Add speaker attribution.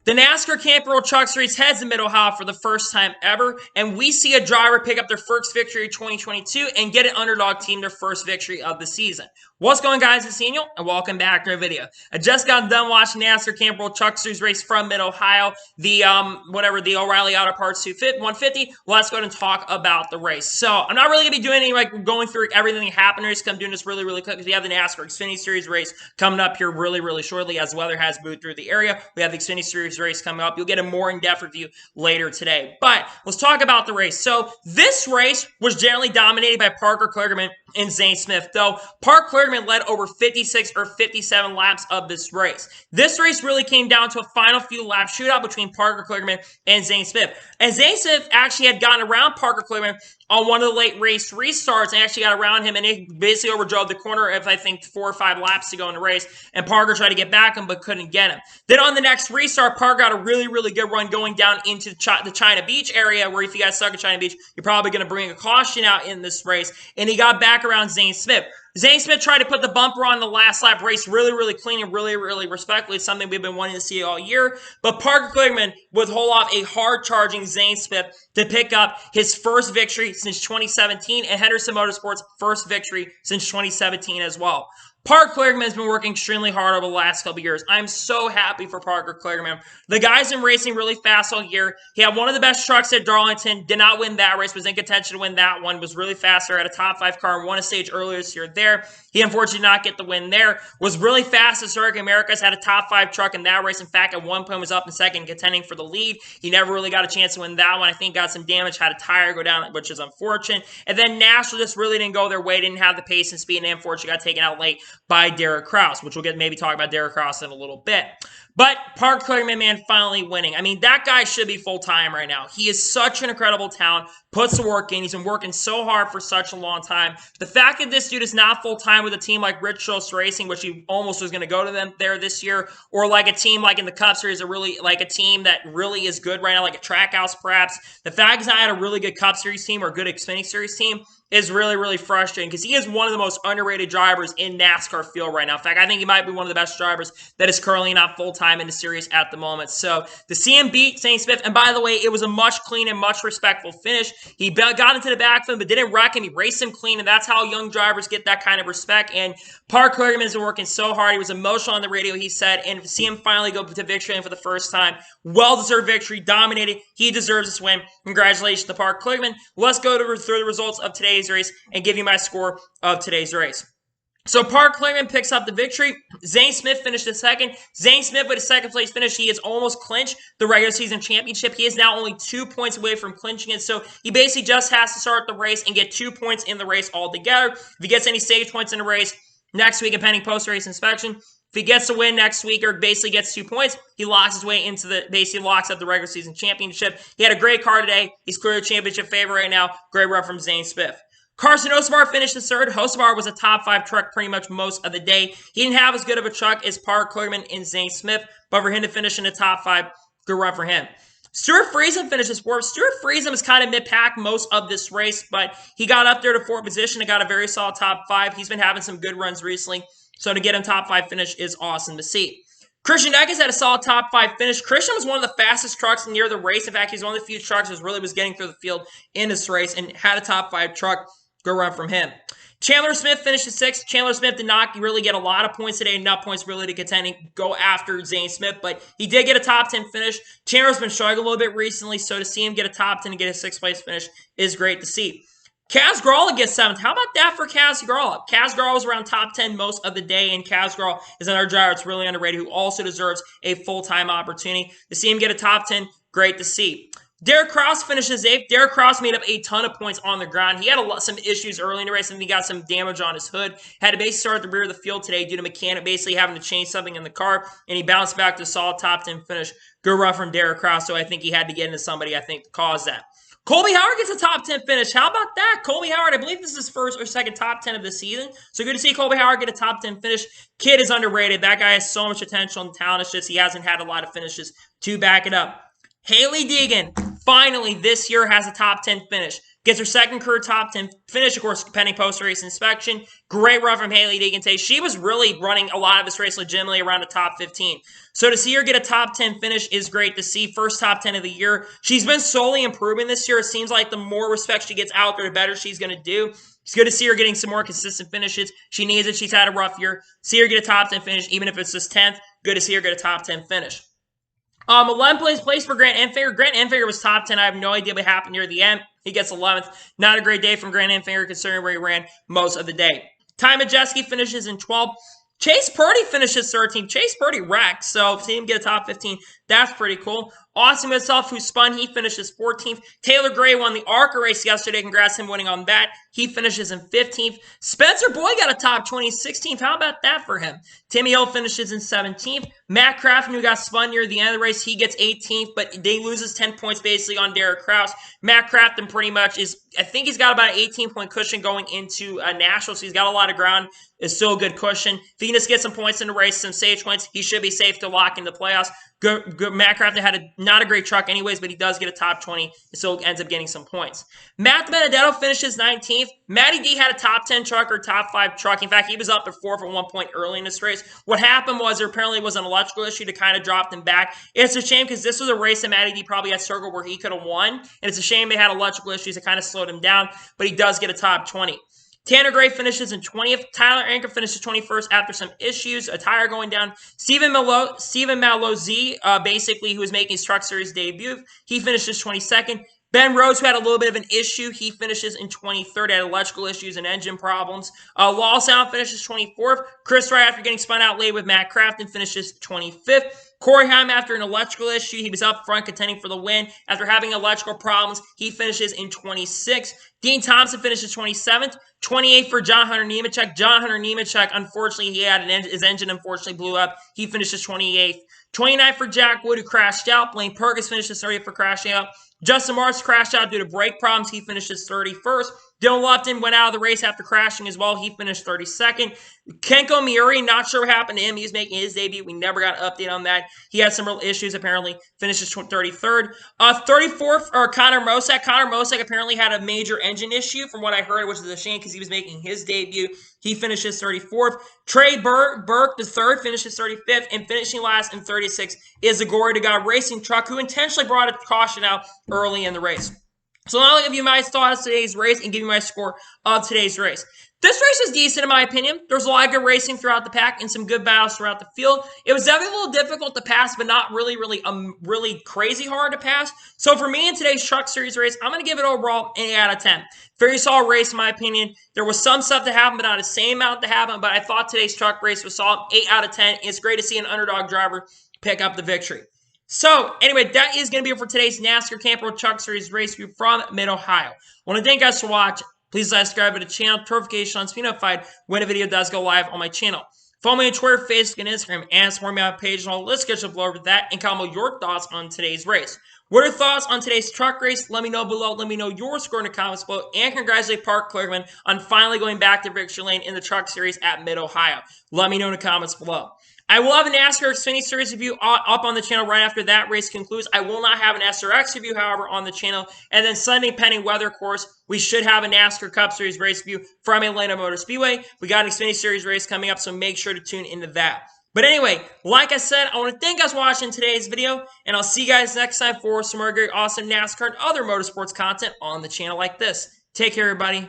Speaker 1: The NASCAR Camping World Truck Series heads to Mid-Ohio for the first time ever, and we see a driver pick up their first victory of 2022 and get an underdog team their first victory of the season. What's going on, guys? It's Daniel, and welcome back to our video. I just got done watching NASCAR Camping World Truck Series race from Mid-Ohio, the O'Reilly Auto Parts 150. Let's go ahead and talk about the race. So, I'm not really going to be doing any, going through everything that happened in the race, because I'm doing this really quick, because we have the NASCAR Xfinity Series race coming up here really shortly, as weather has moved through the area. We have the Xfinity Series race coming up. You'll get a more in-depth review later today. But let's talk about the race. So this race was generally dominated by Parker Kligerman and Zane Smith, though Parker Kligerman led over 56 or 57 laps of this race. This race really came down to a final few lap shootout between Parker Kligerman and Zane Smith. And Zane Smith actually had gotten around Parker Kligerman on one of the late race restarts and actually got around him, and he basically overdrove the corner of, I think, 4 or 5 laps to go in the race, and Parker tried to get back him but couldn't get him. Then on the next restart, Parker got a really good run going down into the China Beach area, where if you guys suck at China Beach, you're probably going to bring a caution out in this race, and he got back around Zane Smith. Zane Smith tried to put the bumper on the last lap, race really clean and really respectfully, something we've been wanting to see all year. But Parker Kligerman would hold off a hard-charging Zane Smith to pick up his first victory since 2017 and Henderson Motorsports' first victory since 2017 as well. Parker Kligerman has been working extremely hard over the last couple years. I'm so happy for Parker Kligerman. The guy's been racing really fast all year. He had one of the best trucks at Darlington, did not win that race, was in contention to win that one, was really fast there, had a top 5 car, and won a stage earlier this year there. He unfortunately did not get the win there. Was really fast at Circuit Americas, had a top 5 truck in that race. In fact, at one point was up in second, contending for the lead. He never really got a chance to win that one. I think got some damage, had a tire go down, which is unfortunate. And then Nashville just really didn't go their way, didn't have the pace and speed, and unfortunately got taken out late by Derek Kraus, which we'll get maybe talk about Derek Kraus in a little bit. But Parker Kligerman, man, finally winning. I mean, that guy should be full-time right now. He is such an incredible talent, puts the work in. He's been working so hard for such a long time. The fact that this dude is not full-time with a team like Rich Schultz Racing, which he almost was going to go to them there this year, or like a team like in the Cup Series, like a team that really is good right now, like a Trackhouse perhaps. The fact he's not had a really good Cup Series team or a good Xfinity Series team is really frustrating, because he is one of the most underrated drivers in NASCAR field right now. In fact, I think he might be one of the best drivers that is currently not full-time in the series at the moment. So to see him beat Zane Smith, and by the way, it was a much clean and much respectful finish. He got into the back of him, but didn't wreck him. He raced him clean, and that's how young drivers get that kind of respect. And Parker Kligerman has been working so hard. He was emotional on the radio, he said, and to see him finally go to victory for the first time. Well-deserved victory, dominated. He deserves this win. Congratulations to Parker Kligerman. Let's go through the results of today's race and give you my score of today's race. So Parker Kligerman picks up the victory. Zane Smith finished in second. Zane Smith with a second place finish. He has almost clinched the regular season championship. He is now only 2 points away from clinching it. So he basically just has to start the race and get 2 points in the race altogether. If he gets any stage points in the race next week, pending post-race inspection, if he gets to win next week or basically gets 2 points, he locks his way into basically locks up the regular season championship. He had a great car today. He's clearly a championship favorite right now. Great run from Zane Smith. Carson Hocevar finished in third. Hocevar was a top 5 truck pretty much most of the day. He didn't have as good of a truck as Parker Kligerman and Zane Smith, but for him to finish in the top 5, good run for him. Stuart Friesen finishes 4th. Stuart Friesen was kind of mid-pack most of this race, but he got up there to 4th position and got a very solid top 5. He's been having some good runs recently, so to get him top 5 finish is awesome to see. Christian Eckes had a solid top 5 finish. Christian was one of the fastest trucks near the race. In fact, he's one of the few trucks that really was getting through the field in this race and had a top 5 truck. Good run from him. Chandler Smith finished in 6th. Chandler Smith did not really get a lot of points today, enough points really to contend and go after Zane Smith, but he did get a top 10 finish. Chandler's been struggling a little bit recently, so to see him get a top 10 and get a 6th place finish is great to see. Kaz Grala gets 7th. How about that for Kaz Grala? Kaz Grala was around top 10 most of the day, and Kaz Grala is another driver that's really underrated who also deserves a full-time opportunity. To see him get a top 10, great to see. Derek Kraus finishes 8th. Derek Kraus made up a ton of points on the ground. He had some issues early in the race, and he got some damage on his hood. Had to basically start at the rear of the field today due to mechanic basically having to change something in the car, and he bounced back to a solid top 10 finish. Good run from Derek Kraus, so I think he had to get into somebody, I think, to cause that. Colby Howard gets a top 10 finish. How about that? Colby Howard, I believe this is his first or second top 10 of the season. So good to see Colby Howard get a top 10 finish. Kid is underrated. That guy has so much potential and talent. It's just he hasn't had a lot of finishes to back it up. Haley Deegan finally this year has a top 10 finish. Gets her second career top 10 finish, of course, pending post-race inspection. Great run from Hailie Deegan. She was really running a lot of this race legitimately around the top 15. So to see her get a top 10 finish is great to see. First top 10 of the year. She's been slowly improving this year. It seems like the more respect she gets out there, the better she's going to do. It's good to see her getting some more consistent finishes. She needs it. She's had a rough year. See her get a top 10 finish, even if it's just 10th. Good to see her get a top 10 finish. 11th place for Grant Enfinger. Grant Enfinger was top 10. I have no idea what happened near the end. He gets 11th. Not a great day from Grant Enfinger considering where he ran most of the day. Ty Majeski finishes in 12th. Chase Purdy finishes 13th. Chase Purdy wrecked, so see him get a top 15. That's pretty cool. Austin himself, who spun, he finishes 14th. Taylor Gray won the ARCA race yesterday. Congrats to him winning on that. He finishes in 15th. Spencer Boyd got a top 20, 16th. How about that for him? Timmy Hill finishes in 17th. Matt Crafton, who got spun near the end of the race, he gets 18th, but they loses 10 points basically on Derek Kraus. Matt Crafton pretty much is, I think he's got about an 18-point cushion going into Nashville, so he's got a lot of ground. It's still a good cushion. If he can just get some points in the race, some safe points, he should be safe to lock in the playoffs. Good. Matt Crafton had not a great truck anyways, but he does get a top 20, and so ends up getting some points. Matt Benedetto finishes 19th. Matty D had a top 10 truck or top 5 truck. In fact, he was up to 4th at one point early in this race. What happened was there apparently was an electrical issue that kind of dropped him back. It's a shame because this was a race that Matty D probably had circled where he could have won, and it's a shame they had electrical issues that kind of slowed him down, but he does get a top 20. Tanner Gray finishes in 20th. Tyler Anker finishes 21st after some issues, a tire going down. Stephen Malozzi, basically, who was making his Truck Series debut, he finishes 22nd. Ben Rhodes, who had a little bit of an issue, he finishes in 23rd, had electrical issues and engine problems. Lawsound finishes 24th. Chris Wright, after getting spun out late with Matt Crafton, finishes 25th. Corey Heim, after an electrical issue, he was up front contending for the win. After having electrical problems, he finishes in 26th. Dean Thompson finishes 27th. 28th for John Hunter Nemechek. John Hunter Nemechek, unfortunately, his engine unfortunately blew up. He finishes 28th. 29th for Jack Wood, who crashed out. Blaine Perkins finishes 30th for crashing out. Justin Marks crashed out due to brake problems. He finishes 31st. Dylan Lupton went out of the race after crashing as well. He finished 32nd. Kenko Miuri, not sure what happened to him. He was making his debut. We never got an update on that. He had some real issues, apparently. Finishes 33rd. 34th, or Connor Mosak. Connor Mosak apparently had a major engine issue, from what I heard, which is a shame because he was making his debut. He finishes 34th. Trey Burke, the third, finishes 35th. And finishing last in 36th is the Glory to God Racing truck, who intentionally brought a caution out early in the race. So now I'll give you my thoughts of today's race and give you my score of today's race. This race was decent in my opinion. There was a lot of good racing throughout the pack and some good battles throughout the field. It was definitely a little difficult to pass, but not really crazy hard to pass. So for me in today's Truck Series race, I'm going to give it overall an 8 out of 10. Very solid race in my opinion. There was some stuff that happened, but not the same amount to happen. But I thought today's truck race was solid. 8 out of 10. It's great to see an underdog driver pick up the victory. So, anyway, that is going to be it for today's NASCAR Camp World Truck Series race review from Mid-Ohio. I want to thank you guys for watching. Please subscribe to the channel, notification on to be notified when a video does go live on my channel. Follow me on Twitter, Facebook, and Instagram, and support me on my page, and all. Let's get you below over that and comment your thoughts on today's race. What are your thoughts on today's truck race? Let me know below. Let me know your score in the comments below. And congratulate Park Kligerman on finally going back to victory lane in the Truck Series at Mid-Ohio. Let me know in the comments below. I will have an NASCAR Xfinity Series review up on the channel right after that race concludes. I will not have an SRX review, however, on the channel. And then Sunday, pending weather course, we should have a NASCAR Cup Series race review from Atlanta Motor Speedway. We got an Xfinity Series race coming up, so make sure to tune into that. But anyway, like I said, I want to thank you guys for watching today's video, and I'll see you guys next time for some more great, awesome NASCAR and other motorsports content on the channel like this. Take care, everybody.